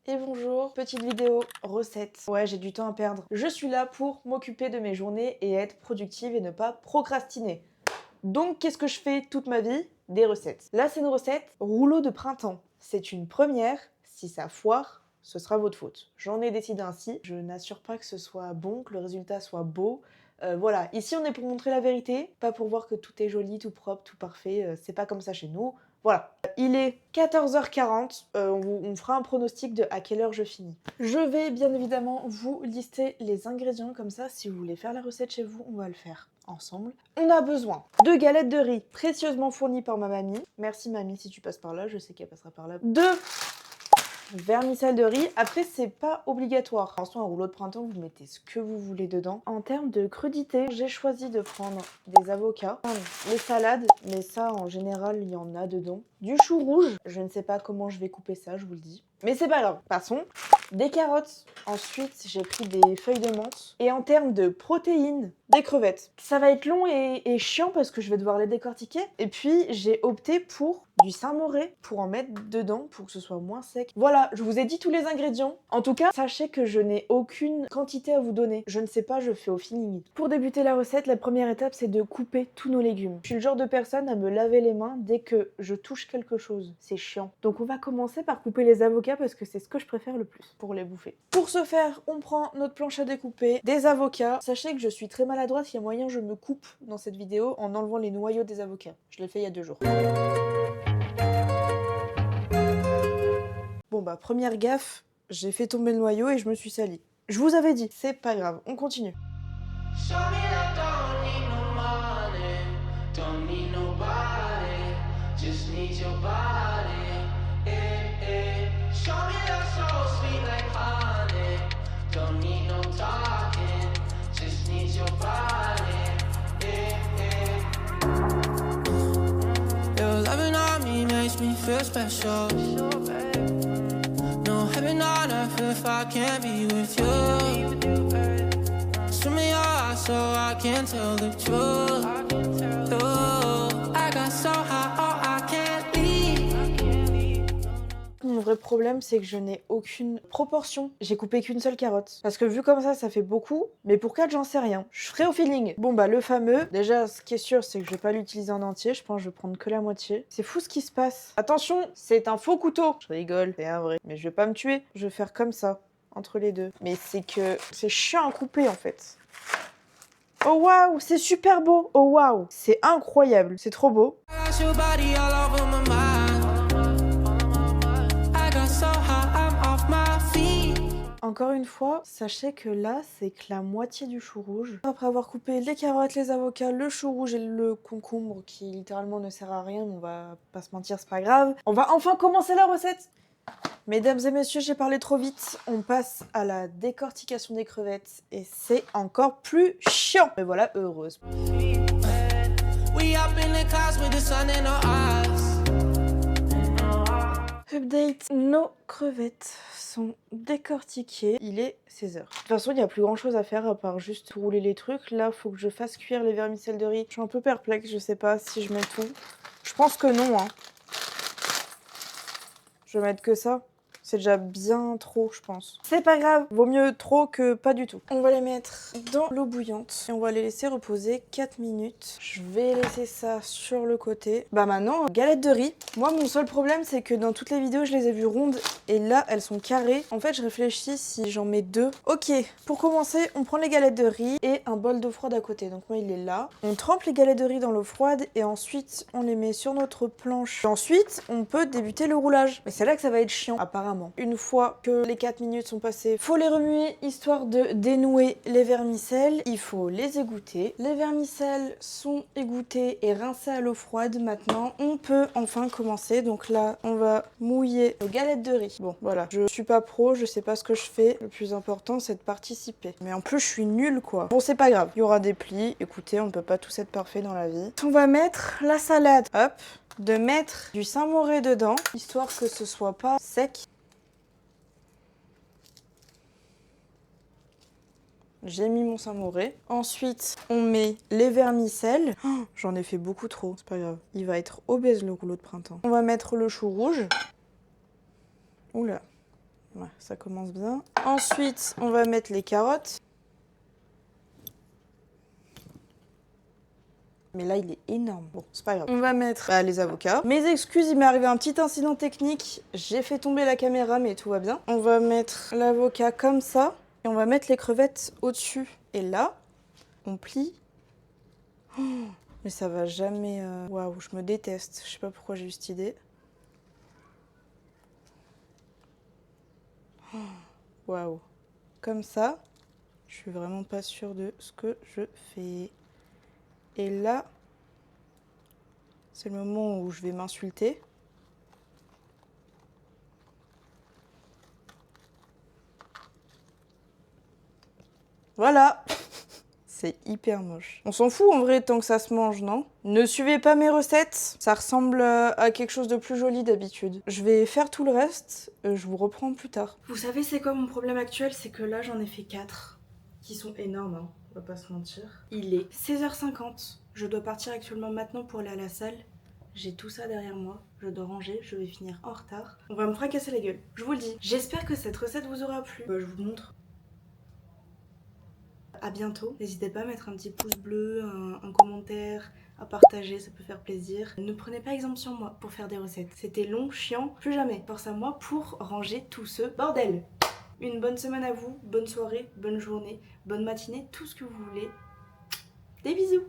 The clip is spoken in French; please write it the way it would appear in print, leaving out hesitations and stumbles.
Et bonjour, petite vidéo recette. Ouais, j'ai du temps à perdre. Je suis là pour m'occuper de mes journées et être productive et ne pas procrastiner. Donc qu'est-ce que je fais toute ma vie? Des recettes. Là, c'est une recette rouleau de printemps. C'est une première. Si ça foire, ce sera votre faute. J'en ai décidé ainsi. Je n'assure pas que ce soit bon, que le résultat soit beau. Voilà, ici on est pour montrer la vérité, pas pour voir que tout est joli, tout propre, tout parfait. C'est pas comme ça chez nous. Voilà. Il est 14h40, on fera un pronostic de à quelle heure je finis. Je vais bien évidemment vous lister les ingrédients, comme ça si vous voulez faire la recette chez vous, on va le faire ensemble. On a besoin de galettes de riz précieusement fournies par ma mamie. Merci mamie si tu passes par là, je sais qu'elle passera par là. De vermicelle de riz. Après, c'est pas obligatoire. En soi, un rouleau de printemps, vous mettez ce que vous voulez dedans. En termes de crudité, j'ai choisi de prendre des avocats, les salades, mais ça, en général, il y en a dedans. Du chou rouge, je ne sais pas comment je vais couper ça, je vous le dis. Mais c'est pas grave, passons. Des carottes. Ensuite, j'ai pris des feuilles de menthe. Et en termes de protéines, des crevettes. Ça va être long et chiant parce que je vais devoir les décortiquer. Et puis, j'ai opté pour du Saint-Moré pour en mettre dedans pour que ce soit moins sec. Voilà, je vous ai dit tous les ingrédients. En tout cas, sachez que je n'ai aucune quantité à vous donner. Je ne sais pas, je fais au feeling. Pour débuter la recette, la première étape, c'est de couper tous nos légumes. Je suis le genre de personne à me laver les mains dès que je touche quelque chose. C'est chiant. Donc on va commencer par couper les avocats parce que c'est ce que je préfère le plus pour les bouffer. Pour ce faire, on prend notre planche à découper, des avocats. Sachez que je suis très maladroite, il y a moyen que je me coupe dans cette vidéo en enlevant les noyaux des avocats. Je l'ai fait il y a 2 jours. Bon bah première gaffe, j'ai fait tomber le noyau et je me suis salie. Je vous avais dit, c'est pas grave, on continue. Me feel special. No heaven on earth if I can't be with you. Swim in your eyes so I can tell the truth. Ooh, I got so high, oh I can't leave. Mon vrai problème, c'est que je n'ai aucune proportion. J'ai coupé qu'une seule carotte. Parce que vu comme ça fait beaucoup. Mais pour 4, j'en sais rien. Je ferai au feeling. Bon bah, le fameux. Déjà, ce qui est sûr, c'est que je vais pas l'utiliser en entier. Je pense que je vais prendre que la moitié. C'est fou ce qui se passe. Attention, c'est un faux couteau. Je rigole, c'est un vrai. Mais je vais pas me tuer. Je vais faire comme ça, entre les deux. Mais c'est que c'est chiant à couper, en fait. Oh waouh, c'est super beau. Oh waouh, c'est incroyable. C'est trop beau. Encore une fois, sachez que là, c'est que la moitié du chou rouge. Après avoir coupé les carottes, les avocats, le chou rouge et le concombre qui littéralement ne sert à rien, mais on va pas se mentir, c'est pas grave. On va enfin commencer la recette. Mesdames et messieurs, j'ai parlé trop vite. On passe à la décortication des crevettes et c'est encore plus chiant. Mais voilà, heureuse. Update, nos crevettes sont décortiquées. Il est 16h. De toute façon, il n'y a plus grand chose à faire à part juste rouler les trucs. Là, faut que je fasse cuire les vermicelles de riz. Je suis un peu perplexe, je sais pas si je mets tout. Je pense que non, hein. Je vais mettre que ça. C'est déjà bien trop, je pense. C'est pas grave, vaut mieux trop que pas du tout. On va les mettre dans l'eau bouillante et on va les laisser reposer 4 minutes. Je vais laisser ça sur le côté. Bah maintenant, galette de riz. Moi, mon seul problème, c'est que dans toutes les vidéos, je les ai vues rondes et là, elles sont carrées. En fait, je réfléchis si j'en mets 2. Ok, pour commencer, on prend les galettes de riz et un bol d'eau froide à côté. Donc moi, il est là. On trempe les galettes de riz dans l'eau froide et ensuite, on les met sur notre planche. Et ensuite, on peut débuter le roulage. Mais c'est là que ça va être chiant, apparemment. Une fois que les 4 minutes sont passées, faut les remuer histoire de dénouer les vermicelles. Il faut les égoutter. Les vermicelles sont égouttées et rincées à l'eau froide. Maintenant, on peut enfin commencer. Donc là, on va mouiller nos galettes de riz. Bon, voilà. Je suis pas pro, je sais pas ce que je fais. Le plus important, c'est de participer. Mais en plus, je suis nulle, quoi. Bon, c'est pas grave. Il y aura des plis. Écoutez, on ne peut pas tous être parfait dans la vie. On va mettre la salade. Hop. De mettre du Saint-Moré dedans, histoire que ce soit pas sec. J'ai mis mon Saint-Moré. Ensuite, on met les vermicelles. Oh, j'en ai fait beaucoup trop, c'est pas grave. Il va être obèse le rouleau de printemps. On va mettre le chou rouge. Oula. Ouais, ça commence bien. Ensuite, on va mettre les carottes. Mais là, il est énorme. Bon, c'est pas grave. On va mettre les avocats. Mes excuses, il m'est arrivé un petit incident technique. J'ai fait tomber la caméra, mais tout va bien. On va mettre l'avocat comme ça. Et on va mettre les crevettes au-dessus. Et là, on plie. Oh, mais ça va jamais... Waouh, je me déteste. Je sais pas pourquoi j'ai eu cette idée. Waouh. Comme ça, je suis vraiment pas sûre de ce que je fais. Et là, c'est le moment où je vais m'insulter. Voilà. C'est hyper moche. On s'en fout en vrai tant que ça se mange, non? Ne suivez pas mes recettes, ça ressemble à quelque chose de plus joli d'habitude. Je vais faire tout le reste, je vous reprends plus tard. Vous savez c'est quoi mon problème actuel? C'est que là j'en ai fait 4, qui sont énormes, hein, on va pas se mentir. Il est 16h50, je dois partir actuellement maintenant pour aller à la salle. J'ai tout ça derrière moi, je dois ranger, je vais finir en retard. On va me fracasser la gueule, je vous le dis. J'espère que cette recette vous aura plu. Je vous montre. À bientôt, n'hésitez pas à mettre un petit pouce bleu, un commentaire, à partager, ça peut faire plaisir. Ne prenez pas exemple sur moi pour faire des recettes. C'était long, chiant, plus jamais. Force à moi pour ranger tout ce bordel. Une bonne semaine à vous, bonne soirée, bonne journée, bonne matinée, tout ce que vous voulez. Des bisous!